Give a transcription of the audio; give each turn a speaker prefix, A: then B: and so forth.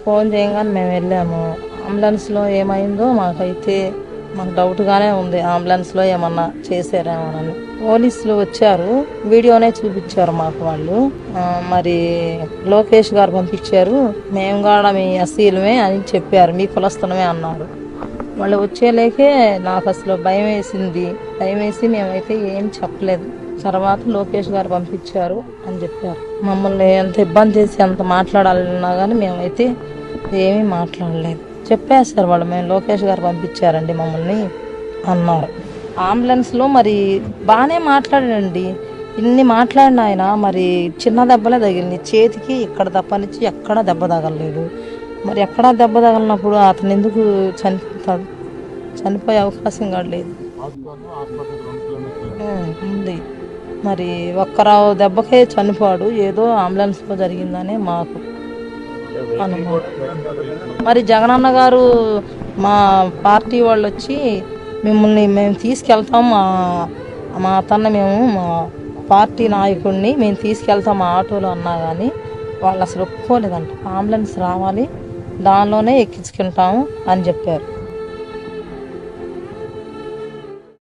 A: Phone చేయగానే మేము వెళ్ళాము. అంబులెన్స్లో ఏమైందో మాకు డౌట్గానే ఉంది. అంబులెన్స్లో ఏమన్నా చేశారేమోనని. పోలీసులు వచ్చారు, వీడియోనే చూపించారు మాకు వాళ్ళు. మరి లోకేష్ గారు పంపించారు, మేము కూడా మీ ఎస్సీలమే అని చెప్పారు, మీ కులస్తులమే అన్నారు. వాళ్ళు వచ్చేలేకే నాకు అసలు భయం వేసి మేమైతే ఏం చెప్పలేదు. తర్వాత లోకేష్ గారు పంపించారు అని చెప్పారు. మమ్మల్ని ఎంత ఇబ్బంది చేసి ఎంత మాట్లాడాలన్నా కానీ మేమైతే ఏమీ మాట్లాడలేదు. చెప్పేశారు వాళ్ళు, మేము లోకేష్ గారు పంపించారండి మమ్మల్ని అన్నారు. అంబులెన్స్లో మరి బాగానే మాట్లాడాడండి. ఇన్ని మాట్లాడిన ఆయన మరి చిన్న దెబ్బలే తగిలింది చేతికి, ఇక్కడ తప్పనిచ్చి ఎక్కడా దెబ్బ తగలలేదు. మరి ఎక్కడా దెబ్బ తగలినప్పుడు అతను ఎందుకు చనిపోతాడు? చనిపోయే అవకాశం కూడా లేదు ఉంది. మరి ఒక్కరావు దెబ్బకే చనిపోడు, ఏదో అంబులెన్స్లో జరిగిందనే మాకు అనుమానం. మరి జగనన్న గారు మా పార్టీ వాళ్ళు వచ్చి మేము తీసుకెళ్తాం, మా పార్టీ నాయకుడిని మేము తీసుకెళ్తాం మా ఆటోలో అన్నా కానీ వాళ్ళు అసలు ఒప్పుకోలేదంట. అంబులెన్స్ రావాలి, దానిలోనే ఎక్కించుకుంటాము అని చెప్పారు.